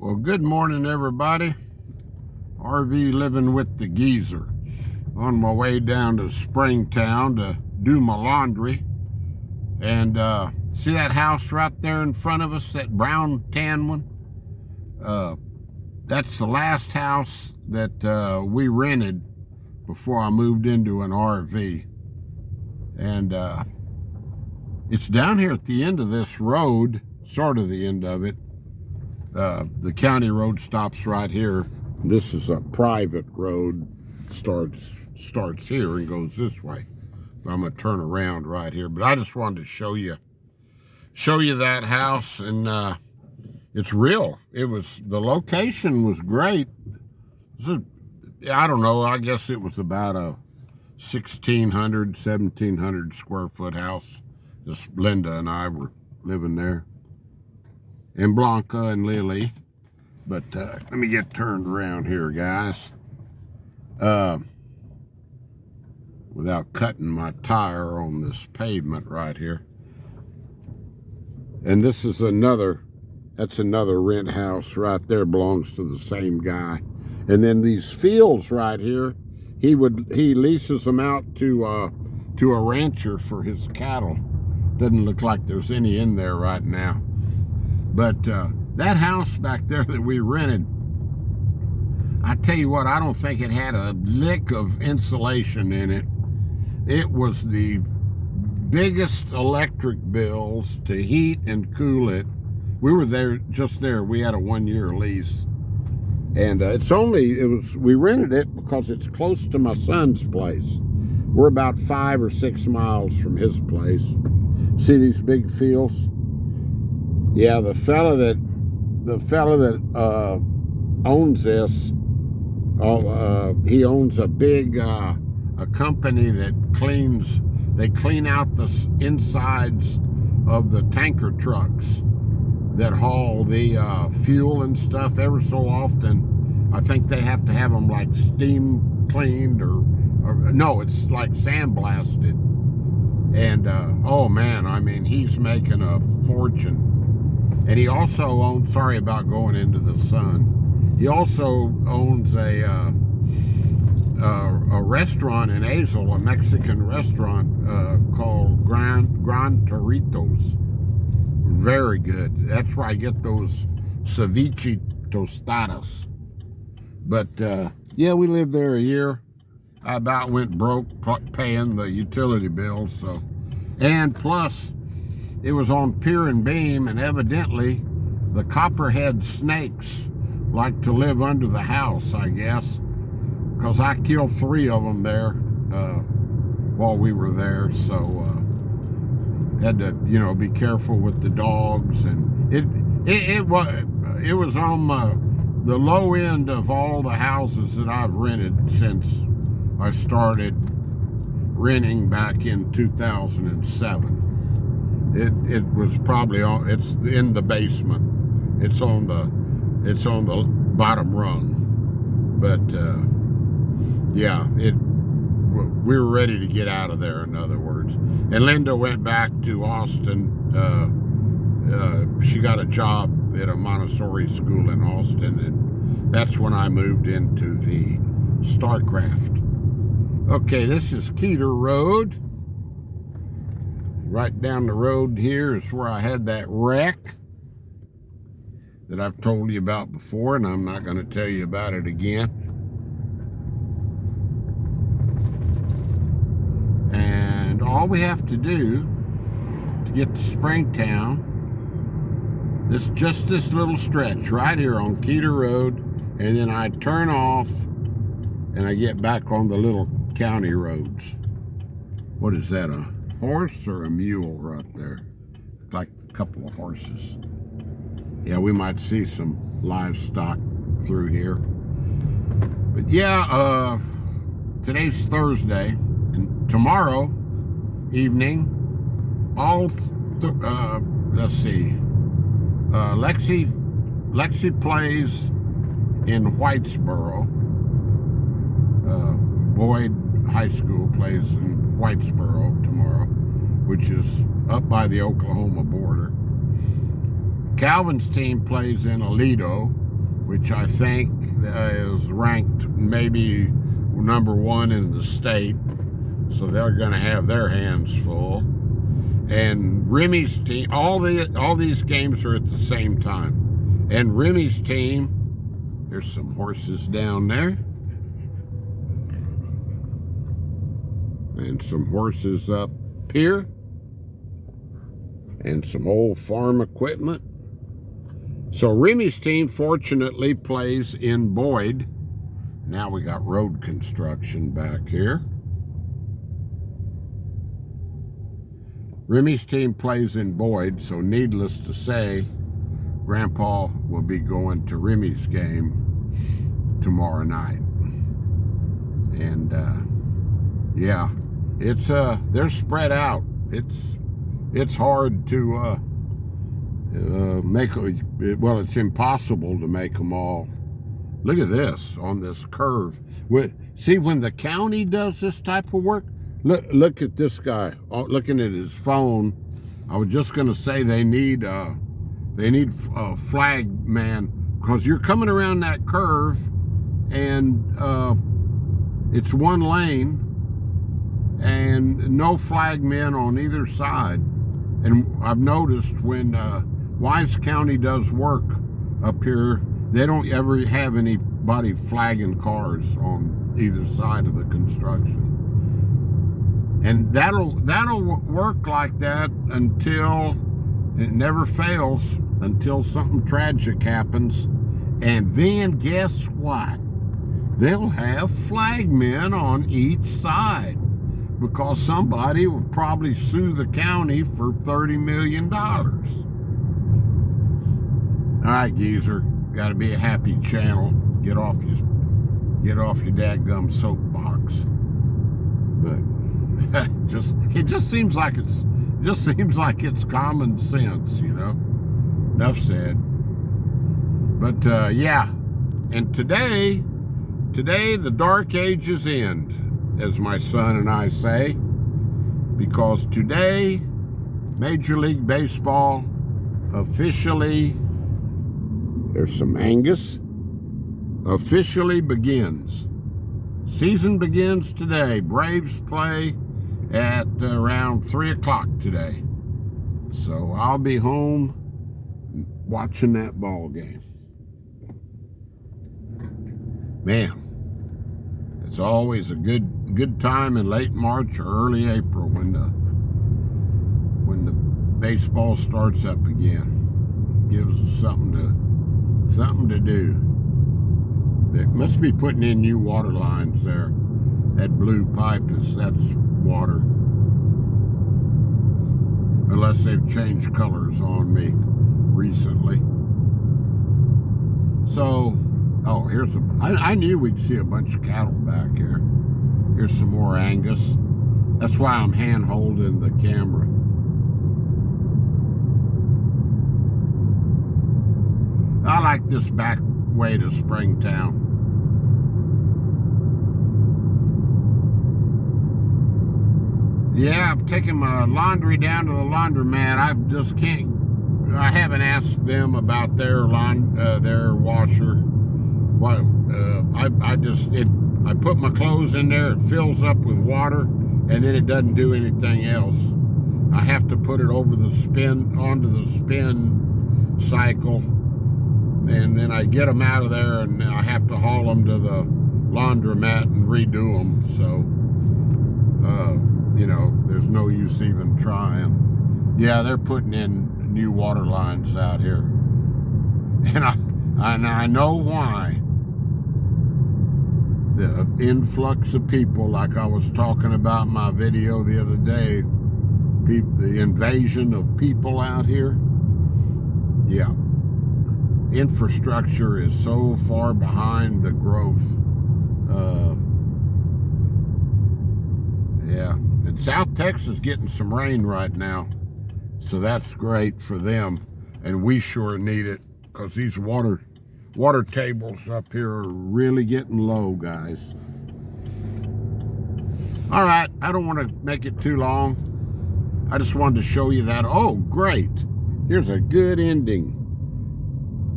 Well, good morning, everybody. RV living with the geezer. On my way down to Springtown to do my laundry. And see that house right there in front of us, that brown tan one? That's the last house that we rented before I moved into an RV. And it's down here at the end of this road, sort of the end of it. The county road stops right here. This is a private road, starts here and goes this way. So I'm gonna turn around right here, but I just wanted to show you that house, and it's real. The location was great. I don't know, I guess it was about a 1,1700 square foot house. Just Linda and I were living there, and Blanca and Lily. But let me get turned around here, guys, without cutting my tire on this pavement right here. And this is that's another rent house right there, belongs to the same guy. And then these fields right here, he leases them out to a rancher for his cattle. Doesn't look like there's any in there right now. But that house back there that we rented, I tell you what, I don't think it had a lick of insulation in it. It was the biggest electric bills to heat and cool it. We were just there. We had a 1-year lease. And we rented it because it's close to my son's place. We're about 5 or 6 miles from his place. See these big fields? Yeah, the fella that owns this, he owns a big a company that clean out the insides of the tanker trucks that haul the fuel and stuff. Ever so often, I think they have to have them like steam cleaned or no, it's like sandblasted. And oh man, I mean, he's making a fortune. And he also owns, sorry about going into the sun, he also owns a restaurant in Azle, a Mexican restaurant called Gran Torritos. Very good. That's where I get those ceviche tostadas. But yeah, we lived there a year. I about went broke paying the utility bills. So, and plus, it was on pier and beam, and evidently the copperhead snakes like to live under the house, I guess, because I killed 3 of them there while we were there. So had to, be careful with the dogs, and it was on the low end of all the houses that I've rented since I started renting back in 2007. It was probably it's in the basement. It's on the bottom rung. But yeah, we were ready to get out of there, in other words. And Linda went back to Austin. She got a job at a Montessori school in Austin, and that's when I moved into the Starcraft. Okay, this is Keeter Road. Right down the road here is where I had that wreck that I've told you about before, and I'm not going to tell you about it again. And all we have to do to get to Springtown, just this little stretch right here on Keeter Road, and then I turn off and I get back on the little county roads. What is that, a horse or a mule right there? Like a couple of horses. Yeah, we might see some livestock through here. But yeah, today's Thursday, and tomorrow evening, let's see, Lexi plays in Whitesboro. Boyd High School plays in Whitesboro tomorrow, which is up by the Oklahoma border. Calvin's team plays in Aledo, which I think is ranked maybe #1 in the state. So they're going to have their hands full. And Remy's team, all these games are at the same time. And Remy's team, there's some horses down there. And some horses up here. And some old farm equipment. So Remy's team fortunately plays in Boyd. Now we got road construction back here. Remy's team plays in Boyd, so needless to say, Grandpa will be going to Remy's game tomorrow night. And yeah, it's they're spread out. It's hard to make well, it's impossible to make them all. Look at this on this curve. See, when the county does this type of work, look at this guy looking at his phone. I was just going to say they need a flag man, because you're coming around that curve and it's one lane and no flag men on either side. And I've noticed when Wise County does work up here, they don't ever have anybody flagging cars on either side of the construction. And that'll work like that until it never fails, until something tragic happens. And then guess what? They'll have flag men on each side, because somebody will probably sue the county for $30 million. All right, Geezer, got to be a happy channel. Get off your dadgum soapbox. But it just seems like it's common sense, you know. Enough said. But yeah, and today the dark ages end, as my son and I say, because today Major League Baseball officially, there's some Angus, officially begins. Season begins today. Braves play at around 3 o'clock today. So I'll be home watching that ball game. Man, it's always a good time in late March or early April when the baseball starts up again. It gives us something to do. They must be putting in new water lines there. That blue pipe that's water. Unless they've changed colors on me recently. So, oh, I knew we'd see a bunch of cattle back here. Here's some more Angus. That's why I'm hand holding the camera. I like this back way to Springtown. Yeah, I'm taking my laundry down to the laundromat. I haven't asked them about their washer. I put my clothes in there, it fills up with water, and then it doesn't do anything else. I have to put it onto the spin cycle, and then I get them out of there, and I have to haul them to the laundromat and redo them. So, you know, there's no use even trying. Yeah, they're putting in new water lines out here, and I know why. The influx of people, like I was talking about in my video the other day, the invasion of people out here. Yeah. Infrastructure is so far behind the growth. Yeah. And South Texas getting some rain right now. So that's great for them. And we sure need it, because these water tables up here are really getting low, guys. All right, I don't want to make it too long. I just wanted to show you that. Oh, great. Here's a good ending.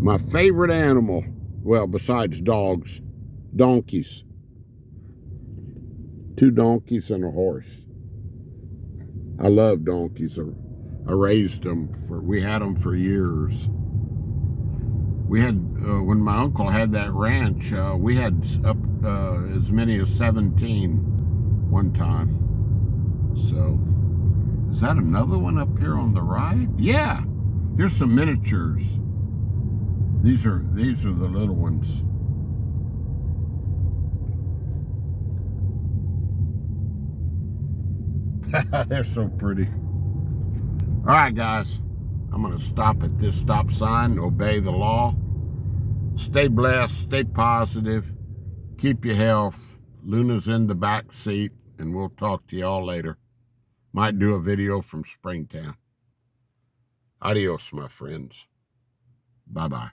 My favorite animal, Well, besides dogs, donkeys. 2 donkeys and a horse. I love donkeys. I raised them we had them for years. We had, when my uncle had that ranch, we had up as many as 17 one time. So, is that another one up here on the right? Yeah, here's some miniatures. These are the little ones. They're so pretty. All right, guys. I'm going to stop at this stop sign, obey the law. Stay blessed, stay positive, keep your health. Luna's in the back seat, and we'll talk to y'all later. Might do a video from Springtown. Adios, my friends. Bye-bye.